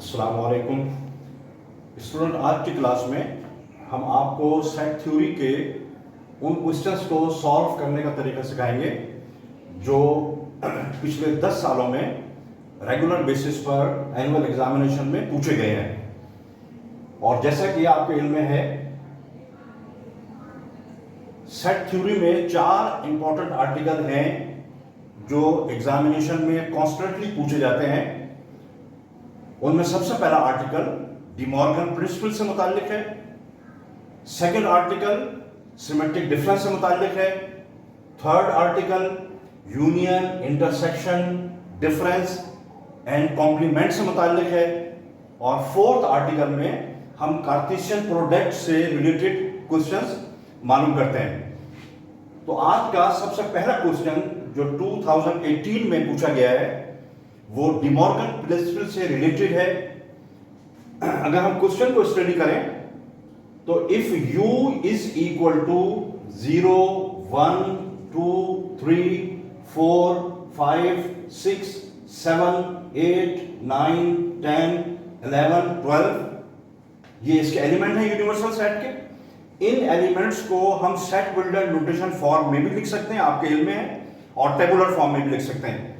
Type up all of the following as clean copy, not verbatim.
अस्सलाम वालेकुम स्टूडेंट। आज की क्लास में हम आपको सेट थ्योरी के उन क्वेश्चंस को सॉल्व करने का तरीका सिखाएंगे जो पिछले 10 सालों में रेगुलर बेसिस पर एनुअल एग्जामिनेशन में पूछे गए हैं। और जैसा कि आपके इल्म में है, सेट थ्योरी में 4 इंपॉर्टेंट आर्टिकल हैं जो एग्जामिनेशन में कॉन्स्टेंटली पूछे जाते हैं। उनमें सबसे पहला आर्टिकल डिमॉर्गन प्रिंसिपल से मुताल्लिक है। सेकंड आर्टिकल सिमेट्रिक डिफरेंस से मुताल्लिक है। Third article union, intersection, difference and complement से मुताल्लिक है। और फोर्थ आर्टिकल में हम कार्टेशियन प्रोडक्ट से रिलेटेड क्वेश्चंस मालूम करते हैं। तो आज का सबसे पहला क्वेश्चन जो 2018 में पूछा गया है वो डिमॉर्गन प्रिंसिपल से रिलेटेड है। अगर हम क्वेश्चन को स्टडी करें तो if u is equal to 0, 1, 2, 3, 4, 5, 6, 7, 8, 9, 10, 11, 12, ये इसके एलिमेंट है यूनिवर्सल सेट के। इन एलिमेंट्स को हम सेट बिल्डर नोटेशन फॉर्म में भी लिख सकते हैं, आपके इल्म में है, और टेबुलर फॉर्म में भी लिख सकते हैं।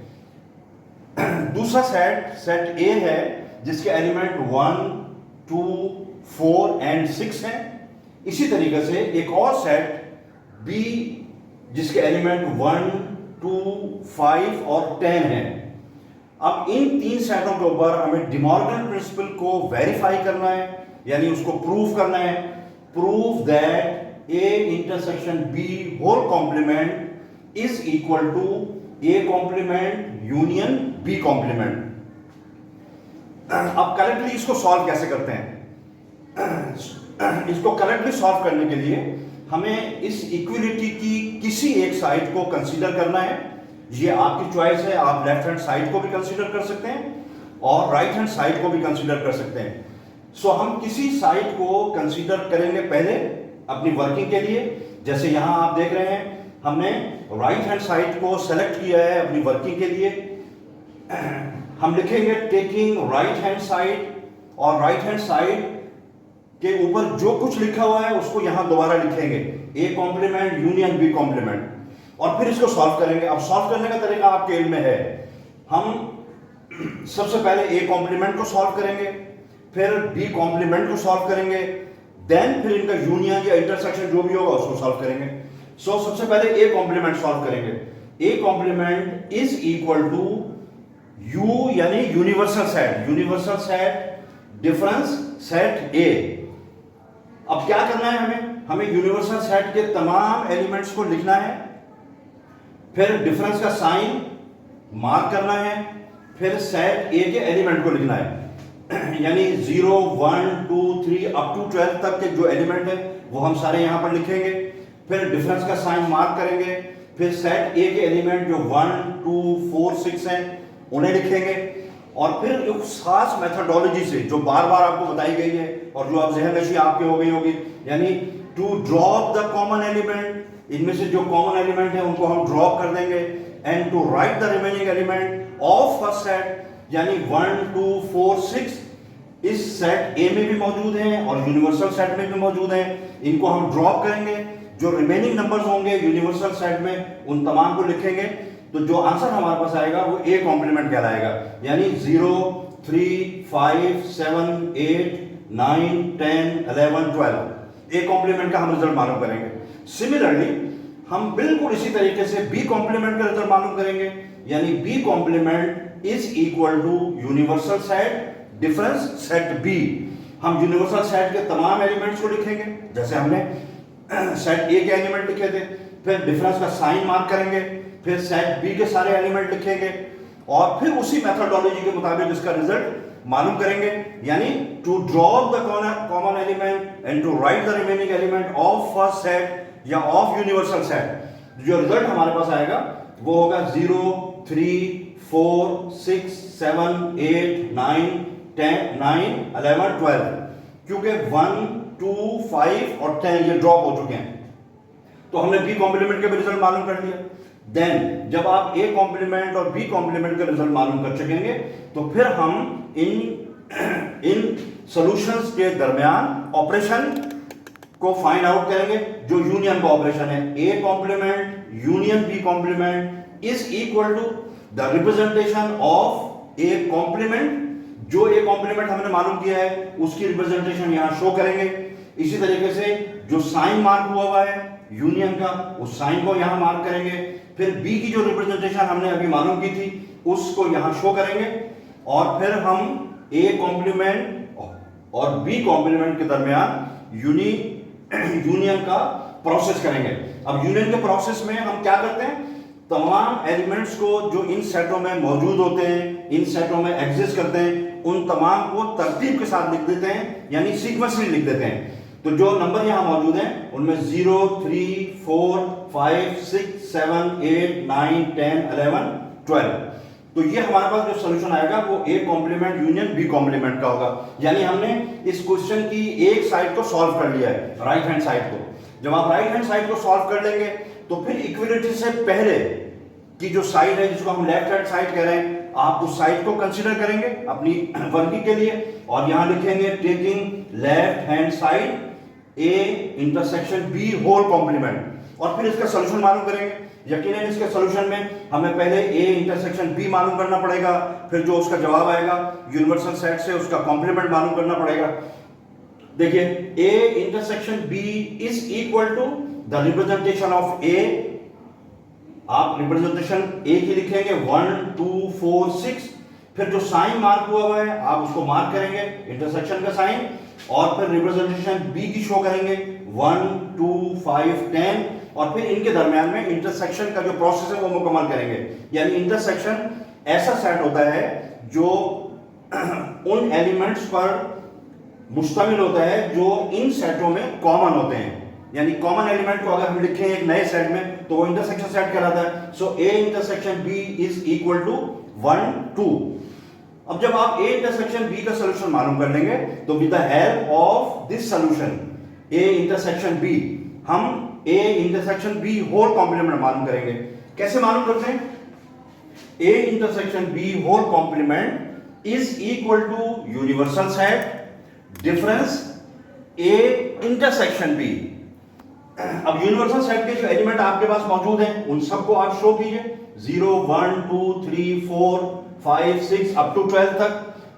दूसरा सेट ए है जिसके एलिमेंट 1, 2, 4 एंड 6 हैं। इसी तरीके से एक और सेट बी जिसके एलिमेंट 1, 2, 5 और 10 हैं। अब इन 3 सेटों के ऊपर हमें डिमॉर्गन प्रिंसिपल को वेरीफाई करना है, यानी उसको प्रूव करना है। Prove that A intersection B whole complement is equal to A complement union B complement. अब करेक्टली इसको सॉल्व कैसे करते हैं? इसको करेक्टली सॉल्व करने के लिए हमें इस इक्विलिटी की किसी एक साइड को कंसीडर करना है। ये आपकी चॉइस है, आप लेफ्ट हैंड साइड को भी कंसीडर कर सकते हैं और राइट हैंड साइड को भी कंसीडर कर सकते हैं। सो हम किसी साइड को कंसीडर करेंगे पहले अपनी वर्किंग के लिए। जैसे यहां आप देख रहे हैं हमने राइट हैंड साइड को सेलेक्ट किया है अपनी वर्किंग के लिए। हम लिखेंगे टेकिंग राइट हैंड साइड, और राइट हैंड साइड के ऊपर जो कुछ लिखा हुआ है उसको यहां दोबारा लिखेंगे, A complement union B complement, और फिर इसको सॉल्व करेंगे। अब सॉल्व करने का तरीका आपके इल्म में है। हम सबसे पहले ए कॉम्प्लीमेंट को सॉल्व करेंगे, फिर बी कॉम्प्लीमेंट को सॉल्व करेंगे, देन फिर इनका यूनियन या इंटरसेक्शन जो भी होगा उसको सॉल्व करेंगे। सो सबसे पहले ए कॉम्प्लीमेंट सॉल्व करेंगे। A complement is equal to U यानी universal set difference set A. अब क्या करना है हमें यूनिवर्सल सेट के तमाम एलिमेंट्स को लिखना है, फिर डिफरेंस का साइन मार्क करना है, फिर सेट ए के एलिमेंट को लिखना है। यानी 0, 1, 2, 3 अप टू 12 तक के जो एलिमेंट है वो हम सारे यहां पर लिखेंगे, फिर डिफरेंस का साइन मार्क करेंगे, फिर सेट ए के एलिमेंट जो 1, 2, 4, 6 हैं उन्हें लिखेंगे, और फिर एक खास मेथोडोलॉजी से जो बार बार आपको बताई गई है और जो आप जहन नशी आपके हो गई होगी, यानी to drop the common element, इनमें से जो कॉमन एलिमेंट है उनको हम ड्रॉप कर देंगे, and to write the remaining element of first set, यानी 1, 2, 4, 6 इस सेट ए में भी मौजूद हैं और यूनिवर्सल सेट में भी मौजूद हैं। इनको हम ड्रॉप करेंगे, जो रिमेनिंग नंबर्स होंगे यूनिवर्सल सेट में उन तमाम को लिखेंगे, तो जो आंसर हमारे पास आएगा वो ए कॉम्प्लीमेंट कहलाएगा। यानी 0, 3, 5, 7, 8, 9, 10, 11, 12 ए कॉम्प्लीमेंट का हम रिजल्ट मालूम करेंगे। सिमिलरली हम बिल्कुल इसी तरीके से बी कॉम्प्लीमेंट का रिजल्ट मालूम करेंगे, यानी B complement is equal to universal set difference set B. हम यूनिवर्सल सेट के तमाम एलिमेंट्स को लिखेंगे जैसे हमने सेट ए के एलिमेंट लिखे थे, फिर डिफरेंस का साइन मार्क करेंगे, फिर सेट बी के सारे एलिमेंट लिखेंगे, और फिर उसी मेथोडोलॉजी के मुताबिक इसका रिजल्ट मालूम करेंगे। यानी to drop the common element and to write the remaining element of first set या ऑफ यूनिवर्सल सेट। जो रिजल्ट हमारे पास आएगा वो होगा 0, 3, 4, 6, 7, 8, 9, 10, 9, 11, 12, क्योंकि 1, 2, 5 और 10 ये ड्रॉप हो चुके हैं, तो हमने बी कॉम्प्लीमेंट का भी रिजल्ट मालूम कर लिया। देन जब आप ए कॉम्प्लीमेंट और बी कॉम्प्लीमेंट का रिजल्ट मालूम कर सकेंगे तो फिर हम इन इन सॉल्यूशंस के दरमियान ऑपरेशन को फाइंड आउट करेंगे जो यूनियन का ऑपरेशन है, A complement union B complement is equal to the representation of A complement. जो ए कॉम्प्लीमेंट हमने मालूम किया है उसकी रिप्रेजेंटेशन यहां शो करेंगे। इसी तरीके से जो साइन मार्क हुआ है यूनियन का, उस साइन को यहां मार्क करेंगे। फिर बी की जो रिप्रेजेंटेशन हमने अभी मालूम की थी उसको यहां शो करेंगे, और फिर हम ए कॉम्प्लीमेंट और बी कॉम्प्लीमेंट के दरमियान यूनियन का प्रोसेस करेंगे। अब यूनियन के प्रोसेस में हम क्या करते हैं, तमाम एलिमेंट्स को जो इन सेटों में मौजूद होते हैं, इन सेटों में एग्जिस्ट करते हैं, उन तमाम को तरतीब के साथ लिख देते हैं, यानी सीक्वेंसली लिख देते हैं। तो जो नंबर यहां मौजूद हैं उनमें 0, 3, 4, 5, 6, 7, 8, 9, 10, 11, 12। तो ये हमारे पास जो सॉल्यूशन आएगा वो A complement union B complement का होगा। यानी हमने इस क्वेश्चन की एक साइड को सॉल्व कर लिया है, राइट हैंड साइड को। जब आप राइट हैंड साइड को सॉल्व कर लेंगे तो फिर इक्विलिटी से पहले की जो साइड है जिसको हम लेफ्ट हैंड साइड कह रहे हैं, आप उस साइड को कंसीडर करेंगे अपनी वर्किंग के लिए, और यहां लिखेंगे taking left hand side A intersection B whole complement, और फिर इसका सॉल्यूशन मालूम करेंगे। यकीनन इसके सॉल्यूशन में हमें पहले ए इंटरसेक्शन बी मालूम करना पड़ेगा, फिर जो उसका जवाब आएगा यूनिवर्सल सेट से उसका कॉम्प्लीमेंट मालूम करना पड़ेगा। देखिए A intersection B is equal to the representation of A. आप रिप्रेजेंटेशन ए की लिखेंगे 1, 2, 4, 6, फिर जो साइन मार्क हुआ है आप उसको मार्क करेंगे इंटरसेक्शन का साइन, और फिर रिप्रेजेंटेशन बी की शो करेंगे 1, 2, 5, 10, और फिर इनके दरमियान में इंटरसेक्शन का जो प्रोसेस है वो मुकम्मल करेंगे। यानी इंटरसेक्शन ऐसा सेट होता है जो उन एलिमेंट्स पर मुश्तमिल होता है जो इन सेटों में कॉमन होते हैं। यानी कॉमन एलिमेंट को अगर हम लिखें एक नए सेट में तो वो इंटरसेक्शन सेट कहलाता है। So A intersection B is equal to 1, 2। अब जब आप ए इंटरसेक्शन बी का सॉल्यूशन मालूम कर लेंगे तो with the help of this solution A intersection B हम A intersection B whole complement मालूम करेंगे। कैसे मालूम करते हैं? A intersection B whole complement is equal to universal set difference A intersection B. अब यूनिवर्सल सेट के जो एलिमेंट आपके पास मौजूद हैं उन सबको आप शो कीजिए 0, 1, 2, 3, 4, 5, 6 अप टू 12 तक।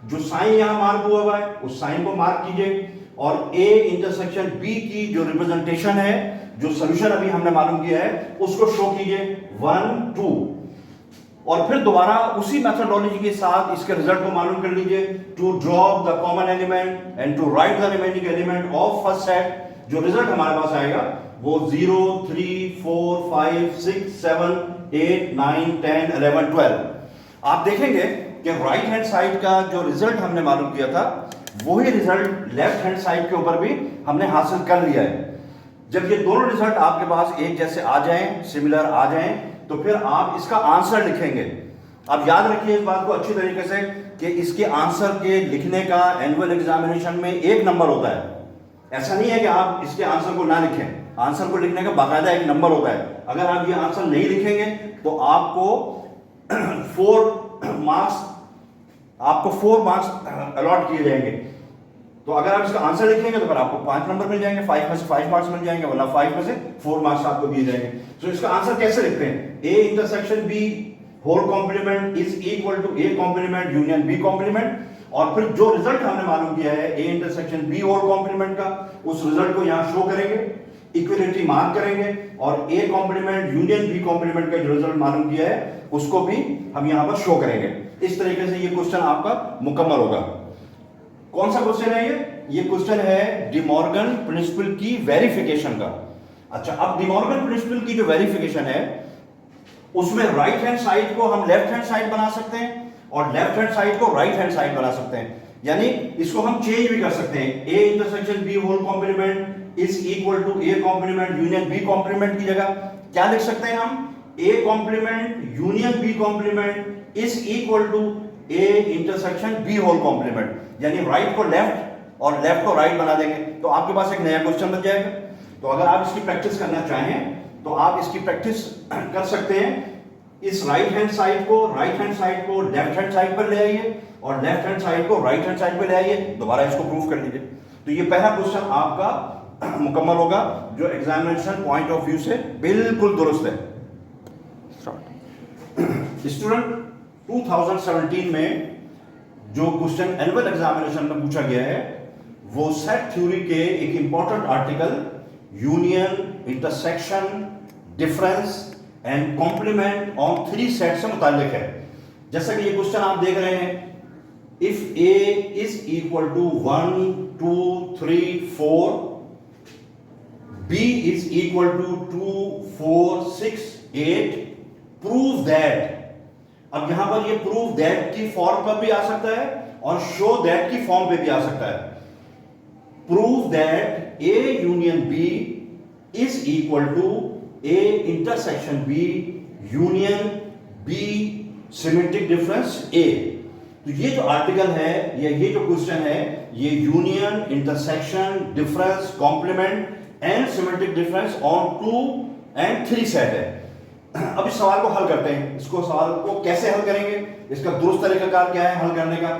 जो साइन यहां मार्क हुआ है उस साइन को मार्क कीजिए, और ए इंटरसेक्शन बी की जो रिप्रेजेंटेशन है, जो सॉल्यूशन अभी हमने मालूम किया है, उसको शो कीजिए 1, 2, और फिर दोबारा उसी मेथोडोलॉजी के साथ इसके रिजल्ट को मालूम कर लीजिए। To drop the common element and to write the remaining element of first set. जो रिजल्ट हमारे पास आएगा वो 0, 3, 4, 5, 6, 7, 8, 9, 10, 11, 12। आप देखेंगे कि राइट हैंड साइड का जो रिजल्ट हमने मालूम किया था वही रिजल्ट लेफ्ट हैंड साइड के ऊपर भी हमने हासिल कर लिया है। जब ये दोनों रिजल्ट आपके पास एक जैसे आ जाएं, सिमिलर आ जाएं, तो फिर आप इसका आंसर लिखेंगे। आप याद रखिए इस बात को अच्छी तरीके से कि इसके आंसर के लिखने का एनुअल एग्जामिनेशन में 1 नंबर होता है। ऐसा नहीं है कि आप इसके आंसर को ना लिखें, आंसर को लिखने का बाकायदा 1 नंबर होता है। अगर आप ये आंसर नहीं लिखेंगे तो आपको 4 मार्क्स अलॉट किए जाएंगे। तो अगर आप इसका आंसर लिखेंगे तो फिर आपको 5 नंबर मिल जाएंगे, 5 में से 5 मार्क्स मिल जाएंगे, वरना 5 में से 4 मार्क्स आपको दिए जाएंगे। तो इसका आंसर कैसे लिखते हैं? A intersection B whole complement is equal to A complement union B complement, और फिर जो रिजल्ट हमने मालूम किया है A intersection B whole complement का, उस रिजल्ट को यहां शो करेंगे, इक्विलिटी मार्क करेंगे, और A complement union B complement का जो रिजल्ट मालूम किया है उसको भी हम यहां पर शो करेंगे। इस तरीके से ये क्वेश्चन आपका मुकम्मल होगा। कौन सा क्वेश्चन है ये क्वेश्चन है डिमॉर्गन प्रिंसिपल की वेरिफिकेशन का। अच्छा, अब डिमॉर्गन प्रिंसिपल की जो वेरिफिकेशन है उसमें राइट हैंड साइड को हम लेफ्ट हैंड साइड बना सकते हैं और लेफ्ट हैंड साइड को राइट हैंड साइड बना सकते हैं। यानी इसको हम चेंज भी कर सकते हैं। A intersection B whole complement is equal to A complement union B complement की जगह क्या लिख सकते हैं हम? A complement union B complement is equal to A intersection B whole complement. यानी राइट को लेफ्ट और लेफ्ट को राइट बना देंगे तो आपके पास एक नया क्वेश्चन बन जाएगा। तो अगर आप इसकी प्रैक्टिस करना चाहें तो आप इसकी प्रैक्टिस कर सकते हैं इस राइट हैंड साइड को लेफ्ट हैंड साइड पर ले आइए और लेफ्ट हैंड साइड को राइट हैंड साइड पर ले आइए, दोबारा इसको प्रूव कर लीजिए। तो ये पहला क्वेश्चन आपका मुकम्मल होगा जो एग्जामिनेशन पॉइंट ऑफ व्यू से बिल्कुल दुरुस्त है। स्टूडेंट 2017 में जो क्वेश्चन एनुअल एग्जामिनेशन में पूछा गया है वो सेट थ्योरी के एक important article union, intersection, difference and complement on 3 set से मुताल्लिक है। जैसा कि ये क्वेश्चन आप देख रहे हैं, if A is equal to 1 2 3 4, B is equal to 2 4 6 8, prove that. अब यहां पर ये प्रूव दैट की फॉर्म पर भी आ सकता है और शो दैट की फॉर्म पे भी आ सकता है। Prove that A union B is equal to A intersection B union B symmetric difference A. तो ये जो आर्टिकल है या ये जो क्वेश्चन है ये union, intersection, difference, complement and symmetric difference on 2 and 3 set है। अब इस सवाल को हल करते हैं। इसको सवाल को कैसे हल करेंगे, इसका दुरुस्त तरीकाकार क्या है हल करने का।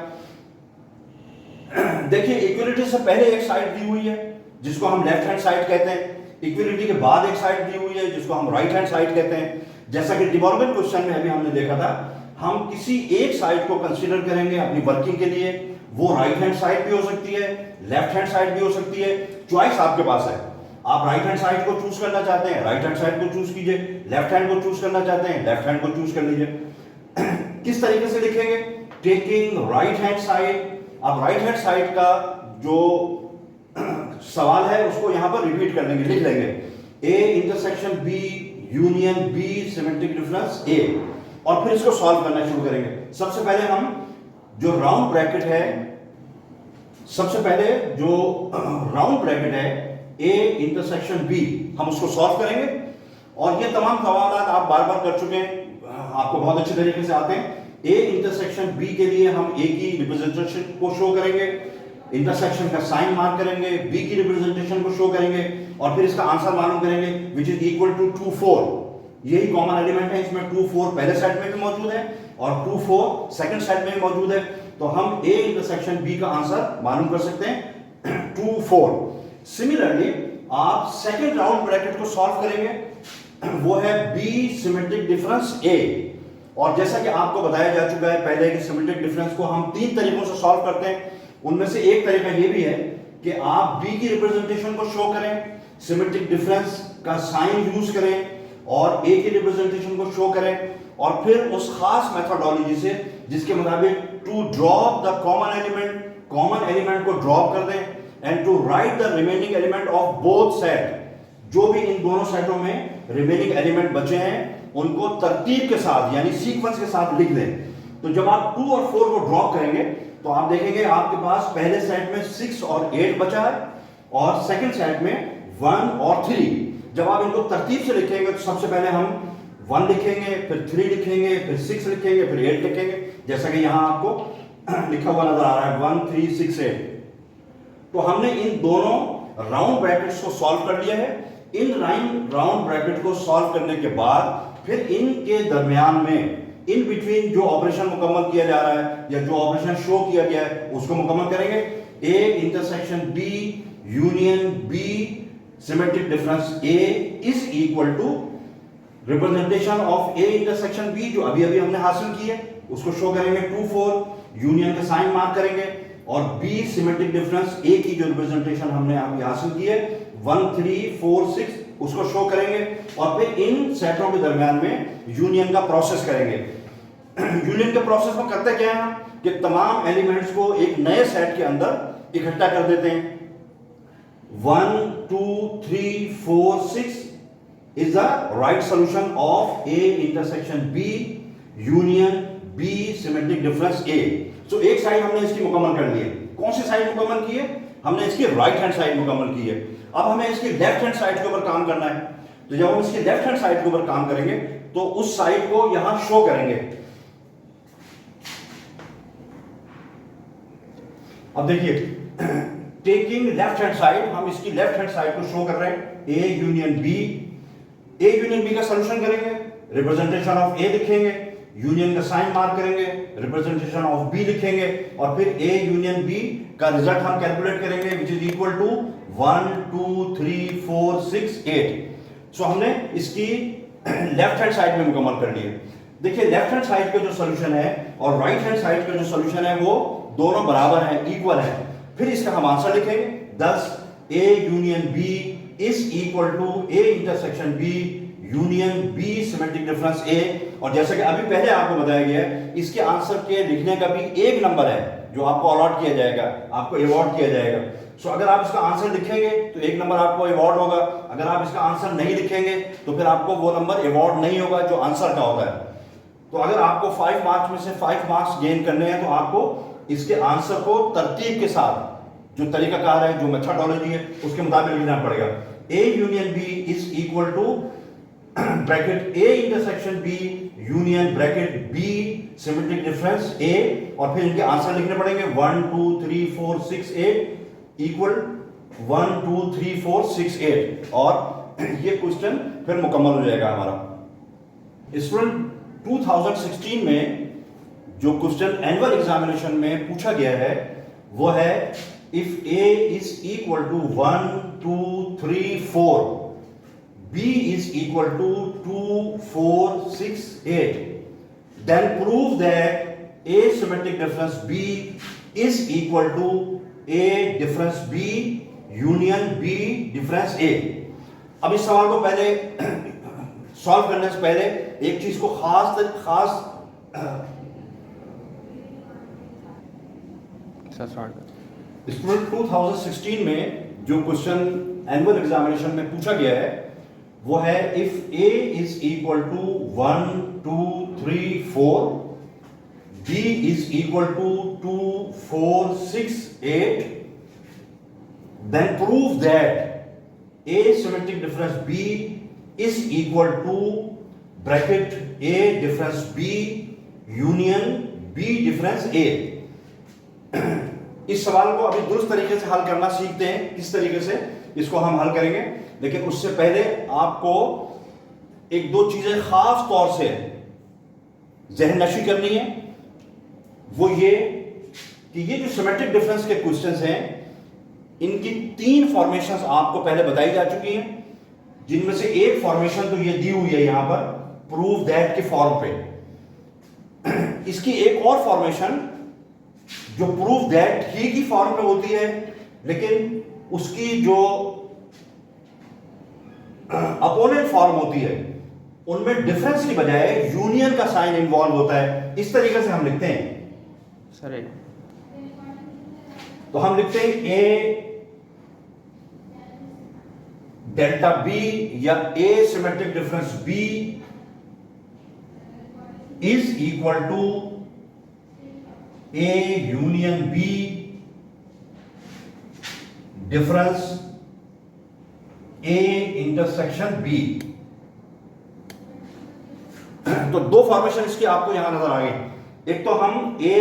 देखिए, इक्विलिटी से पहले एक साइड दी हुई है जिसको हम लेफ्ट हैंड साइड कहते हैं, इक्विलिटी के बाद एक साइड दी हुई है जिसको हम राइट हैंड साइड कहते हैं। जैसा कि डे मॉर्गन क्वेश्चन में अभी हमने देखा था, हम किसी एक साइड को कंसीडर करेंगे अपनी वर्किंग के लिए। वो राइट हैंड साइड भी हो सकती है, लेफ्ट हैंड साइड भी हो सकती है, चॉइस आपके पास है। आप राइट हैंड साइड को चूज करना चाहते हैं, राइट हैंड साइड को चूज कीजिए, लेफ्ट हैंड को चूज करना चाहते हैं, लेफ्ट हैंड को चूज कर लीजिए। किस तरीके से लिखेंगे, टेकिंग राइट हैंड साइड। अब राइट हैंड साइड का जो सवाल है उसको यहां पर रिपीट कर लेंगे, लिख लेंगे A intersection B union B symmetric difference A, और फिर इसको सॉल्व करना शुरू करेंगे। सबसे पहले हम जो राउंड ब्रैकेट है, सबसे पहले जो राउंड ब्रैकेट है ए इंटरसेक्शन बी, हम उसको सॉल्व करेंगे। और ये तमाम सवाल आप बार बार कर चुके हैं, आपको बहुत अच्छे तरीके से आते हैं। ए इंटरसेक्शन बी के लिए हम ए की रिप्रेजेंटेशन को शो करेंगे, इंटरसेक्शन का साइन मार्क करेंगे, बी की रिप्रेजेंटेशन को शो करेंगे और फिर इसका आंसर मालूम करेंगे विच इज इक्वल टू 2 4। यही कॉमन एलिमेंट है, इसमें 2 4 पहले सेट में भी मौजूद है और 2 4 सेकंड सेट में भी मौजूद है। तो हम ए इंटरसेक्शन बी का आंसर मालूम कर सकते हैं 2 4। सिमिलरली आप सेकंड राउंड ब्रैकेट को सॉल्व करेंगे, वो है बी सिमेट्रिक डिफरेंस ए। और जैसा कि आपको बताया जा चुका है पहले कि सिमेट्रिक डिफरेंस को हम 3 तरीकों से सॉल्व करते हैं। उनमें से एक तरीका ये भी है कि आप बी की रिप्रेजेंटेशन को शो करें, सिमेट्रिक डिफरेंस का साइन यूज करें और ए की रिप्रेजेंटेशन को शो करें, और फिर उस खास मेथोडोलॉजी से जिसके मुताबिक to drop the common element को ड्रॉप कर दें and to write the remaining element of both set. जो भी इन दोनों सेटों में रिमेनिंग एलिमेंट बचे हैं उनको तरतीब के साथ यानी सीक्वेंस के साथ लिख दें। तो जब आप 2 और 4 को ड्रॉप करेंगे तो आप देखेंगे आपके पास पहले सेट में 6 और 8 बचा है और सेकंड सेट में 1 और 3। जब आप इनको तरतीब से लिखेंगे तो सबसे पहले हम 1 लिखेंगे, फिर 3 लिखेंगे, फिर 6 लिखेंगे, फिर 8 लिखेंगे, जैसा कि यहां आपको लिखा हुआ नजर आ रहा है 1 3 6 8। तो हमने इन दोनों राउंड ब्रैकेट्स को सॉल्व कर लिया है। इन राउंड ब्रैकेट को सॉल्व करने के बाद फिर इनके दरमियान में इन बिटवीन जो ऑपरेशन मुकम्मल किया जा रहा है या जो ऑपरेशन शो किया गया है उसको मुकम्मल करेंगे। A intersection B union B symmetric difference A is equal to representation of A intersection B जो अभी अभी हमने हासिल की है उसको शो करेंगे 2 4, यूनियन का साइन मार्क करेंगे और बी सिमेट्रिक डिफरेंस ए की जो रिप्रेजेंटेशन हमने अभी हासिल की है 1 3 4 6 उसको शो करेंगे और फिर इन सेटों के दरमियान में यूनियन का प्रोसेस करेंगे। यूनियन के प्रोसेस में करते क्या है कि तमाम एलिमेंट्स को एक नए सेट के अंदर इकट्ठा कर देते हैं। 1 2 3 4 6 is the right solution of A intersection B union B symmetric difference A। So एक साइड हमने इसकी मुकम्मल कर ली है। कौन सी साइड मुकम्मल की है? हमने इसकी राइट हैंड साइड मुकम्मल की है। अब हमें इसकी लेफ्ट हैंड साइड के ऊपर काम करना है। तो जब हम इसकी लेफ्ट हैंड साइड के ऊपर काम करेंगे तो उस साइड को यहां शो करेंगे। अब देखिए, टेकिंग लेफ्ट हैंड साइड, हम इसकी लेफ्ट हैंड साइड को शो कर रहे हैं A union B. A union B का सॉल्यूशन करेंगे रिप्रेजेंटेशन ऑफ ए लिखेंगे, यूनियन का साइन मार्क करेंगे, रिप्रेजेंटेशन ऑफ बी लिखेंगे और फिर ए यूनियन बी का रिजल्ट हम कैलकुलेट करेंगे which is equal to 1 2 3 4 6 8। So हमने इसकी लेफ्ट हैंड साइड में मुकम्मल कर लिए। देखिए लेफ्ट हैंड साइड का जो सोल्यूशन है और राइट हैंड साइड का जो सोल्यूशन है वो दोनों बराबर है, इक्वल है। फिर इसका हम आंसर लिखेंगे, thus A union B is equal to A intersection B union B symmetric difference A। और जैसा कि अभी पहले आपको बताया गया है, इसके आंसर के लिखने का भी एक नंबर है जो आपको अलॉट किया जाएगा, आपको अवार्ड किया जाएगा। सो अगर आप इसका आंसर लिखेंगे तो एक नंबर आपको अवार्ड होगा, अगर आप इसका आंसर नहीं लिखेंगे तो फिर आपको वो नंबर अवार्ड नहीं होगा जो आंसर का होता है। तो अगर आपको 5 मार्क्स में से 5 मार्क्स गेन करने हैं तो आपको इसके आंसर को तरतीब के साथ, जो तरीकाकार है, जो मेथोडोलॉजी है, उसके मुताबिक लिखना पड़ेगा। A union B is equal to bracket A intersection B union bracket B symmetric difference A और फिर इनके आंसर लिखने पड़ेंगे 1 2 3 4 6 8 इक्वल 1 2 3 4 6 8 और ये क्वेश्चन फिर मुकम्मल हो जाएगा हमारा। स्टूडेंट 2016 में जो क्वेश्चन एनुअल एग्जामिनेशन में पूछा गया है वो है if A is equal to 1 2 3 4 B is equal to 2 4 6 8 then prove that A symmetric difference B is equal to A difference B union B difference A। अब इस सवाल को पहले सॉल्व करने से पहले एक चीज को खास स्टूडेंट 2016 में जो क्वेश्चन एनुअल एग्जामिनेशन में पूछा गया है वो है if A is equal to 1 2 3 4 B is equal to 2 4 6 8 then prove that A symmetric difference B is equal to bracket A difference B union B difference A। इस सवाल को अभी दुरुस्त तरीके से हल करना सीखते हैं, किस तरीके से इसको हम हल करेंगे। लेकिन उससे पहले आपको एक दो चीजें खास तौर से जहन नशी करनी है, वो ये कि ये जो सिमेट्रिक डिफरेंस के क्वेश्चंस हैं इनकी 3 फॉर्मेशंस आपको पहले बताई जा चुकी हैं, जिनमें से एक फॉर्मेशन तो ये दी हुई है यहां पर प्रूव दैट के फॉर्म पे। इसकी एक और फॉर्मेशन जो प्रूव दैट ही की फॉर्म में होती है, लेकिन उसकी जो अपोनेंट फॉर्म होती है उनमें डिफरेंस की बजाय यूनियन का साइन इन्वॉल्व होता है। इस तरीके से हम लिखते हैं सर। तो हम लिखते हैं ए डेल्टा बी या A symmetric difference B is equal to A union B difference A intersection B। तो दो फॉर्मेशन इसकी आपको यहां नजर आ गई। एक तो हम A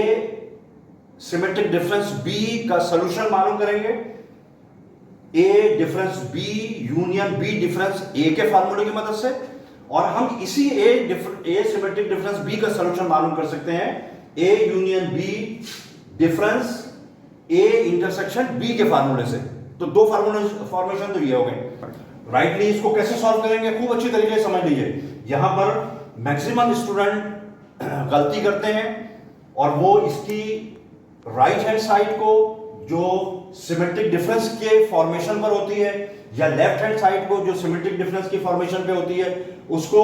सिमेट्रिक डिफरेंस B का सॉल्यूशन मालूम करेंगे, A difference B union B difference A के फार्मूले की मदद से, और हम इसी A सिमेट्रिक डिफरेंस B का सॉल्यूशन मालूम कर सकते हैं A union B difference A intersection B के फार्मूले से। तो दो फॉर्मेशन तो ये हो गए। राइटली इसको कैसे सॉल्व करेंगे खूब अच्छी तरीके से समझ लीजिए। यहां पर मैक्सिमम स्टूडेंट गलती करते हैं और वो इसकी राइट हैंड साइड को जो सिमेट्रिक डिफरेंस के फॉर्मेशन पर होती है या लेफ्ट हैंड साइड को जो सिमेट्रिक डिफरेंस की फॉर्मेशन पे होती है उसको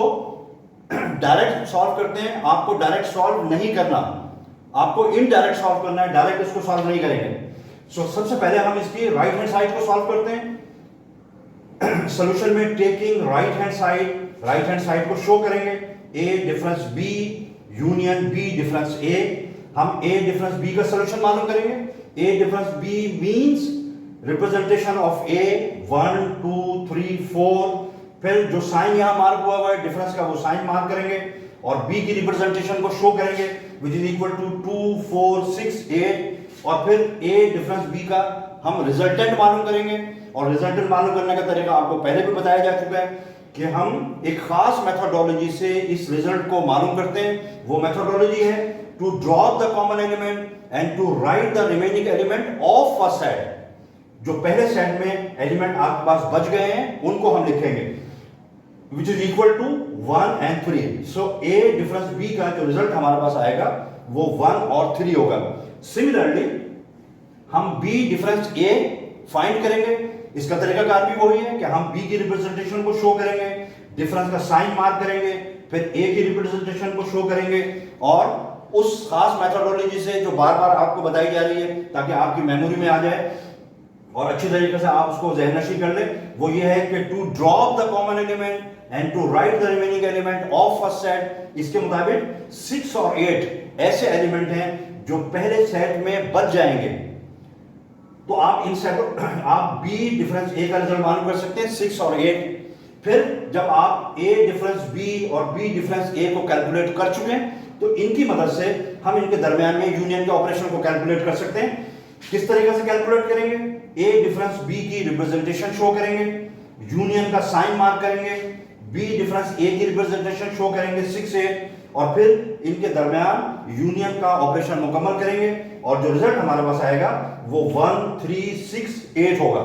डायरेक्ट सॉल्व करते हैं। आपको डायरेक्ट सॉल्व नहीं करना, आपको इनडायरेक्ट सॉल्व करना है, डायरेक्ट इसको सॉल्व नहीं करेंगे। सो सबसे पहले हम इसकी राइट हैंड साइड को सॉल्व करते हैं। सॉल्यूशन में टेकिंग राइट हैंड साइड को शो करेंगे A difference B union B difference A। हम A डिफरेंस B का सॉल्यूशन मालूम करेंगे। A difference B means representation of A 1 2 3 4, फिर जो साइन यहां मार्क हुआ है डिफरेंस का वो साइन मार्क करेंगे और B की रिप्रेजेंटेशन को शो करेंगे विच इज इक्वल टू 2 4 6 8 और फिर A डिफरेंस B का हम रिजल्टेंट मालूम करेंगे। और रिजल्टेंट मालूम करने का तरीका आपको पहले भी बताया जा चुका है। कि हम एक खास मेथोडोलॉजी से इस रिजल्ट को मालूम करते हैं। वो मेथोडोलॉजी है to drop the common element and to write the remaining element of first set. जो पहले सेट में एलिमेंट आपके पास बच गए हैं उनको हम लिखेंगे, which is equal to 1 and 3। So A difference B का जो रिजल्ट हमारे पास आएगा वो 1 और 3 होगा। सिमिलरली हम बी डिफरेंस ए फाइंड करेंगे। इसका तरीकाकार भी वही है कि हम बी की रिप्रेजेंटेशन को शो करेंगे, डिफरेंस का साइन मार्क करेंगे, फिर ए की रिप्रेजेंटेशन को शो करेंगे और उस खास मेथोडोलॉजी से जो बार बार आपको बताई जा रही है ताकि आपकी मेमोरी में आ जाए और अच्छी तरीके से आप उसको ज़हननशी कर ले, वो ये है कि to drop the common element and to write the remaining element of first set. इसके मुताबिक 6 और 8 ऐसे एलिमेंट हैं जो पहले सेट में बच जाएंगे। तो आप इन सेट आप बी डिफरेंस ए का रिजल्ट मालूम कर सकते हैं 6 और 8। फिर जब आप ए डिफरेंस बी और बी डिफरेंस ए को कैलकुलेट कर चुके हैं तो इनकी मदद से हम इनके दरमियान में यूनियन के ऑपरेशन को कैलकुलेट कर सकते हैं। किस तरीके से कैलकुलेट करेंगे? ए डिफरेंस बी की रिप्रेजेंटेशन शो करेंगे, यूनियन का साइन मार्क करेंगे, बी डिफरेंस ए की रिप्रेजेंटेशन शो करेंगे 6 8 और फिर इनके दरमियान यूनियन का ऑपरेशन मुकम्मल करेंगे और जो रिजल्ट हमारे पास आएगा वो 1 3 6 8 होगा।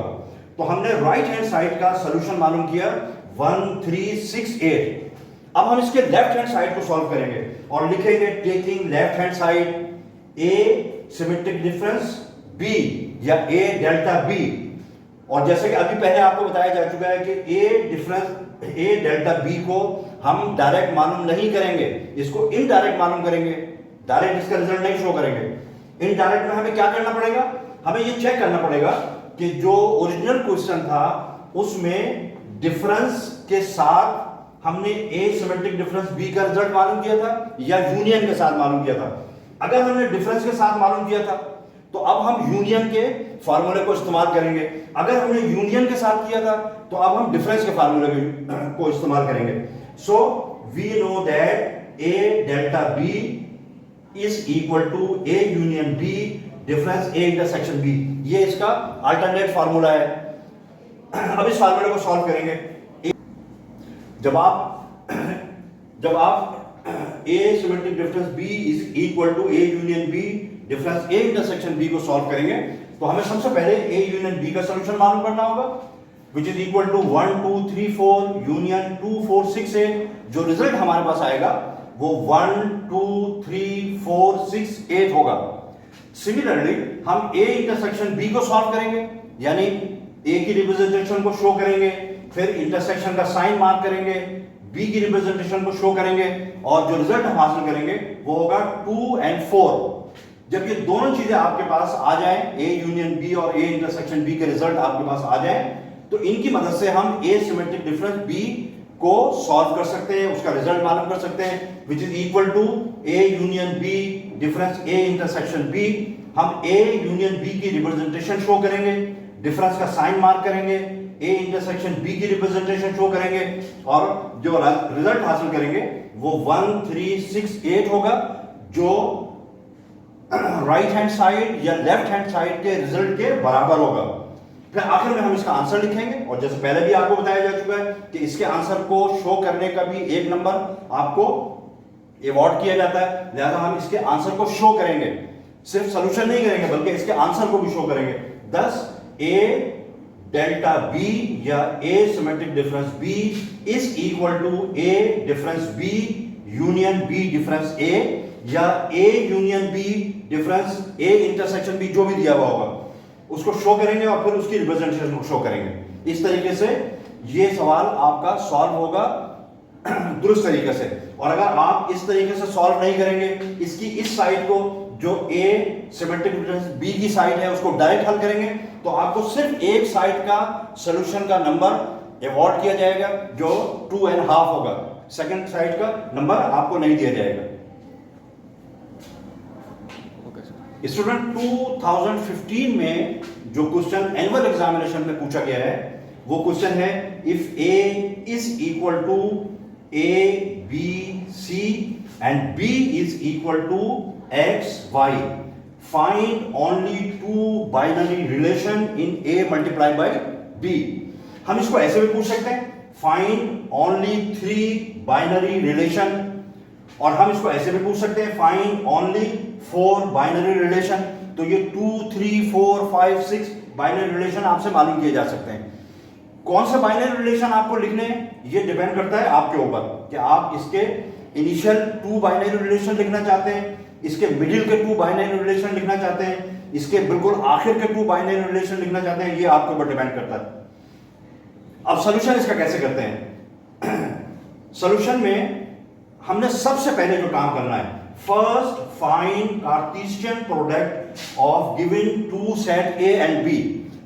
तो हमने राइट हैंड साइड का सॉल्यूशन मालूम किया 1 3 6 8। अब हम इसके लेफ्ट हैंड साइड को सॉल्व करेंगे और लिखेंगे टेकिंग लेफ्ट हैंड साइड ए सिमेट्रिक डिफरेंस बी या ए डेल्टा बी। और जैसे कि अभी पहले आपको बताया जा चुका है कि ए डेल्टा बी को हम डायरेक्ट मालूम नहीं करेंगे, इसको इनडायरेक्ट मालूम करेंगे। डायरेक्ट इसका रिजल्ट नहीं शो करेंगे। इनडायरेक्ट में हमें क्या करना पड़ेगा? हमें ये चेक करना पड़ेगा कि जो ओरिजिनल क्वेश्चन था उसमें डिफरेंस के साथ हमने ए सिमेट्रिक डिफरेंस बी का रिजल्ट मालूम किया था या यूनियन के साथ मालूम किया था। अगर हमने डिफरेंस के साथ मालूम किया था तो अब हम यूनियन के फार्मूले को इस्तेमाल करेंगे। अगर हमने यूनियन के साथ किया था तो अब हम डिफरेंस के फार्मूले को इस्तेमाल करेंगे। So we know that A delta B is equal to A union B difference A intersection B. ये इसका अल्टरनेट फार्मूला है। अब इस फार्मूले को सॉल्व करेंगे। जब आप A symmetric difference B is equal to A union B difference A intersection B को सॉल्व करेंगे तो हमें सबसे पहले ए यूनियन बी का सॉल्यूशन मालूम करना होगा, which is equal to 1 2 3 4 union 2 4 6 8। जो रिजल्ट हमारे पास आएगा वो 1 2 3 4 6 8 होगा। सिमिलरली हम ए इंटरसेक्शन बी को सॉल्व करेंगे, यानी ए की रिप्रेजेंटेशन को शो करेंगे, फिर इंटरसेक्शन का साइन मार्क करेंगे, बी की रिप्रेजेंटेशन को शो करेंगे और जो रिजल्ट हम हासिल करेंगे वो होगा 2 and 4। जब ये दोनों चीजें आपके पास आ जाएं, ए यूनियन बी और ए इंटरसेक्शन बी के रिजल्ट आपके पास आ जाएं, तो इनकी मदद से हम ए सिमेट्रिक डिफरेंस बी को सॉल्व कर सकते हैं, उसका रिजल्ट मालूम कर सकते हैं, which is equal to A union B difference A intersection B. हम ए यूनियन बी की रिप्रेजेंटेशन शो करेंगे, डिफरेंस का साइन मार्क करेंगे, ए इंटरसेक्शन बी की रिप्रेजेंटेशन शो करेंगे और जो रिजल्ट हासिल करेंगे वो 1 3 6 8 होगा, जो राइट हैंड साइड या लेफ्ट हैंड साइड के रिजल्ट के बराबर होगा। फिर आखिर में हम इसका आंसर लिखेंगे और जैसे पहले भी आपको बताया जा चुका है कि इसके आंसर को शो करने का भी 1 नंबर आपको अवॉर्ड किया जाता है, लिहाजा हम इसके आंसर को शो करेंगे, सिर्फ सॉल्यूशन नहीं करेंगे बल्कि इसके आंसर को भी शो करेंगे। thus ए डेल्टा बी या A symmetric difference B is equal to A difference B union B difference A या A union B difference A intersection B, जो भी दिया हुआ होगा उसको शो करेंगे और फिर उसकी रिप्रेजेंटेशन को शो करेंगे। इस तरीके से ये सवाल आपका सॉल्व होगा दुरुस्त तरीके से। और अगर आप इस तरीके से सॉल्व नहीं करेंगे, इसकी इस साइड को जो ए सिमेट्रिक डिफरेंस बी की साइड है उसको डायरेक्ट हल करेंगे तो आपको सिर्फ एक साइड का सॉल्यूशन का नंबर अवॉर्ड किया जाएगा जो 2.5 होगा, सेकंड साइड का नंबर आपको नहीं दिया जाएगा। स्टूडेंट 2015 में जो क्वेश्चन एनुअल एग्जामिनेशन में पूछा गया है वो क्वेश्चन है if A is equal to A B C and B is equal to X Y, find only 2 binary relation in A multiply by B. हम इसको ऐसे भी पूछ सकते हैं फाइंड ओनली 3 बाइनरी रिलेशन, और हम इसको ऐसे भी पूछ सकते हैं फाइंड ओनली 4 बाइनरी रिलेशन। तो ये 2, 3, 4, 5, 6 बाइनरी रिलेशन आपसे मालूम किए जा सकते हैं। कौन से बाइनरी रिलेशन आपको लिखने हैं ये डिपेंड करता है आपके ऊपर कि आप इसके इनिशियल 2 बाइनरी रिलेशन लिखना चाहते हैं, इसके मिडिल के 2 बाइनरी रिलेशन लिखना चाहते हैं, इसके बिल्कुल आखिर के 2 बाइनरी रिलेशन लिखना चाहते हैं, ये आपके ऊपर डिपेंड करता है। अब सोल्यूशन इसका कैसे करते हैं? सोल्यूशन में हमने सबसे पहले जो काम करना है, first find Cartesian product of given 2 set A and B.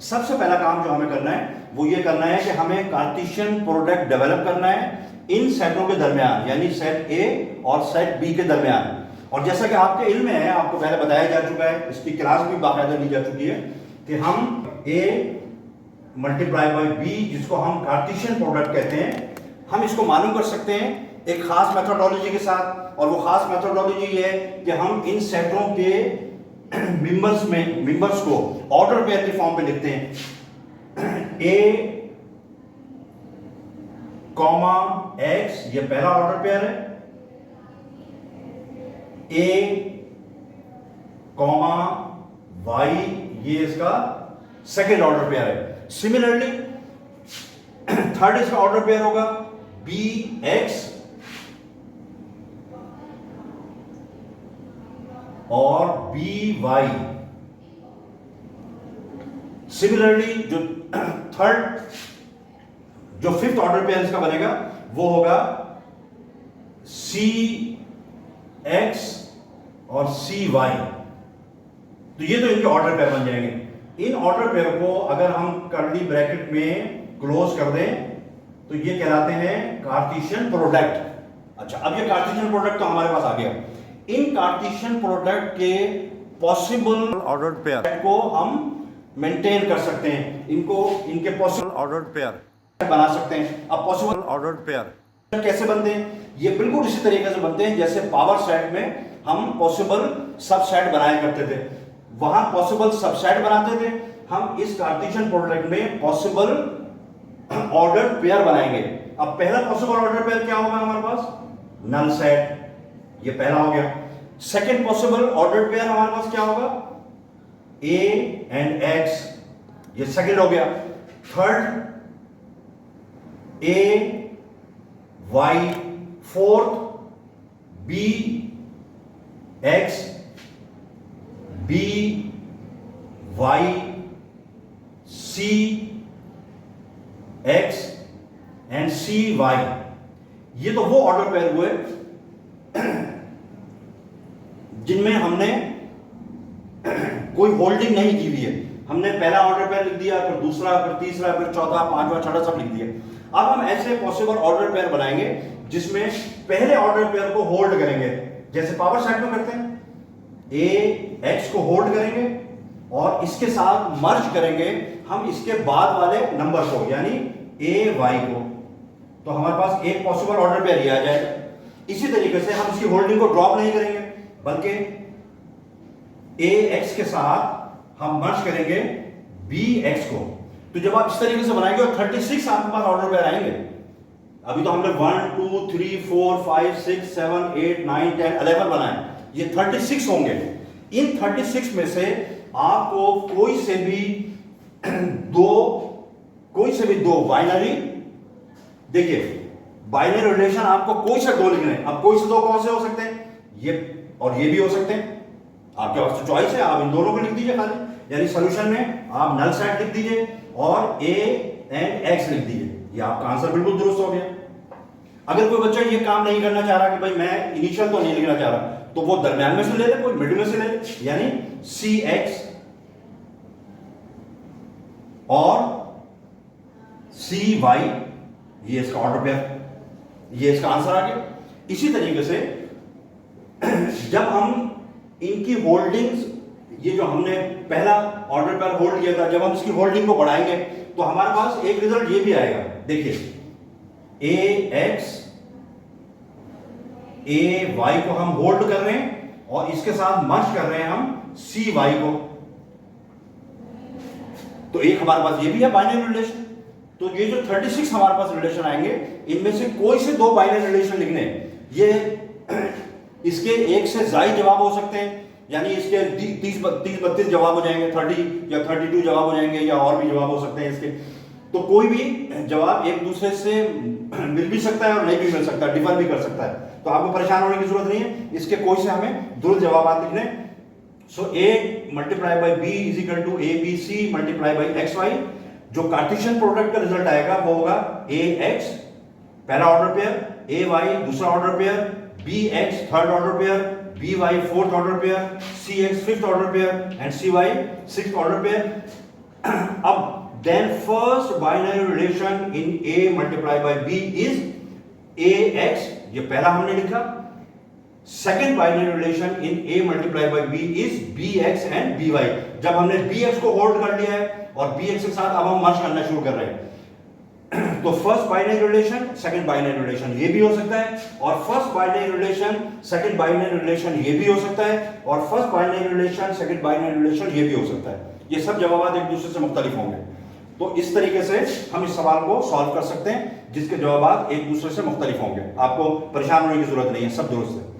सबसे पहला काम जो हमें करना है वो ये करना है कि हमें कार्टेशियन प्रोडक्ट डेवलप करना है इन सेटों के दरमियान, यानी सेट ए और सेट बी के दरमियान। और जैसा कि आपके इल्म में है, आपको पहले बताया जा चुका है, इसकी क्लास भी बाकायदा ली जा चुकी है कि हम ए मल्टीप्लाई बाई बी, जिसको हम कार्टेशियन प्रोडक्ट कहते हैं, हम इसको मालूम कर सकते हैं एक खास मेथोडोलॉजी के साथ। और वो खास मेथोडोलॉजी ये है कि हम इन सेटों के मेंबर्स को ऑर्डर पेयर की फॉर्म पे लिखते हैं। ए कॉमा एक्स, ये पहला ऑर्डर पेयर है, ए कॉमा वाई, ये इसका सेकेंड ऑर्डर पेयर है। सिमिलरली थर्ड इसका ऑर्डर पेयर होगा बी एक्स और बी वाई। सिमिलरली जो थर्ड, जो फिफ्थ ऑर्डर पेयर इसका बनेगा वो होगा सी एक्स और सी वाई। तो ये तो इनके ऑर्डर पेयर बन जाएंगे। इन ऑर्डर पेयर को अगर हम कर्ली ब्रैकेट में क्लोज कर दें तो ये कहलाते हैं कार्टेशियन प्रोडक्ट। अच्छा, अब ये कार्टेशियन प्रोडक्ट तो हमारे पास आ गया। इन कार्टेशियन प्रोडक्ट के पॉसिबल ऑर्डर पेयर को हम मेंटेन कर सकते हैं, इनको इनके पॉसिबल ऑर्डर पेयर बना सकते हैं। अब पॉसिबल ऑर्डर पेयर कैसे बनते हैं? ये बिल्कुल इसी तरीके से बनते हैं जैसे पावर सेट में हम पॉसिबल सबसेट बनाया करते थे, वहां पॉसिबल सबसेट बनाते थे, हम इस कार्टेशियन प्रोडक्ट में पॉसिबल ऑर्डर पेयर बनाएंगे। अब पहला पॉसिबल ऑर्डर पेयर क्या होगा हमारे पास? नल सेट, ये पहला हो गया। सेकंड पॉसिबल ऑर्डर पेयर हमारे पास क्या होगा? ए एंड एक्स, ये सेकंड हो गया। Third A Y, fourth B X B Y C X and C Y. ये तो वो ऑर्डर पेयर हुए जिनमें हमने कोई होल्डिंग नहीं की हुई है। हमने पहला ऑर्डर पेयर लिख दिया, फिर दूसरा, फिर तीसरा, फिर चौथा, पांचवा, छठा सब लिख दिया। अब हम ऐसे पॉसिबल ऑर्डर पेयर बनाएंगे जिसमें पहले ऑर्डर पेयर को होल्ड करेंगे, जैसे पावर सेट में करते हैं। ए एक्स को होल्ड करेंगे और इसके साथ मर्ज करेंगे हम इसके बाद वाले नंबर को, यानी ए वाई को। तो हमारे पास एक पॉसिबल ऑर्डर पेयर ये आ जाएगा। इसी तरीके से हम इसकी होल्डिंग को ड्रॉप नहीं करेंगे, बल्कि ए एक्स के साथ हम मर्ज करेंगे बी एक्स को। तो जब आप इस तरीके से बनाएंगे और 36 आपके पास ऑर्डर पेयर आएंगे। अभी तो हमने 1 2 3 4 5 6 7 8 9 10 11 बनाए, ये 36 होंगे। इन 36 में से आपको कोई से भी दो बाइनरी, देखिए बाइनरी रिलेशन आपको कोई से दो लिखने हैं। अब कोई से दो कौन से हो सकते हैं? ये और ये भी हो सकते हैं, आपके पास तो चॉइस है, आप इन दोनों को लिख दीजिए खाली। यानी सॉल्यूशन में आप नल सेट लिख दीजिए और ए एंड एक्स लिख दीजिए, ये आपका आंसर बिल्कुल दुरुस्त हो गया। अगर कोई बच्चा ये काम नहीं करना चाह रहा कि भाई मैं इनिशियल तो नहीं लिखना चाह रहा, तो वो दरमियान में से ले ले, कोई मिडिल में से ले ले, यानी सी एक्स और सी वाई, ये इसका ऑर्डर पेयर, ये इसका आंसर आ गया। इसी तरीके से जब हम इनकी होल्डिंग्स, ये जो हमने पहला ऑर्डर पेयर होल्ड किया था, जब हम इसकी होल्डिंग को बढ़ाएंगे तो हमारे पास एक रिजल्ट ये भी आएगा। देखिए ए एक्स ए वाई को हम होल्ड कर रहे हैं और इसके साथ मर्ज कर रहे हैं हम सी वाई को। तो एक हमारे पास ये भी है बाइनरी रिलेशन। तो ये जो 36 हमारे पास रिलेशन आएंगे, इनमें से कोई से दो बाइनरी रिलेशन लिखने, ये इसके एक से ज्यादा जवाब हो सकते हैं, यानी इसके 30-32 जवाब हो जाएंगे, 30 या 32 जवाब हो जाएंगे, या और भी जवाब हो सकते हैं इसके। तो कोई भी जवाब एक दूसरे से मिल भी सकता है और नहीं भी मिल सकता, डिफर भी कर सकता है। तो आपको परेशान होने की जरूरत नहीं है, इसके कोई से हमें दो जवाब लिखने। So a multiply by b is equal to A B C multiply by X Y. जो कार्टेशियन प्रोडक्ट का रिजल्ट आएगा वो होगा ए एक्स पहला ऑर्डर पेयर, ए वाई दूसरा order pair, B X third order pair, B Y fourth order pair, C X fifth order pair and C Y sixth order pair. अब then first binary relation in a multiplied by b is ax, ये पहला हमने लिखा। second binary relation in a multiplied by b is bx and by। जब हमने bx को hold कर लिया है और bx के साथ अब हम मर्ज करना शुरू कर रहे हैं, तो first binary relation second binary relation ये भी हो सकता है, और first binary relation second binary relation ये भी हो सकता है, और first binary relation second binary relation ये भी हो सकता है। ये सब जवाब एक दूसरे से मुख्तलिफ होंगे। तो इस तरीके से हम इस सवाल को सॉल्व कर सकते हैं जिसके जवाब एक दूसरे से मुख्तलिफ होंगे। आपको परेशान होने की जरूरत नहीं है, सब दुरुस्त है।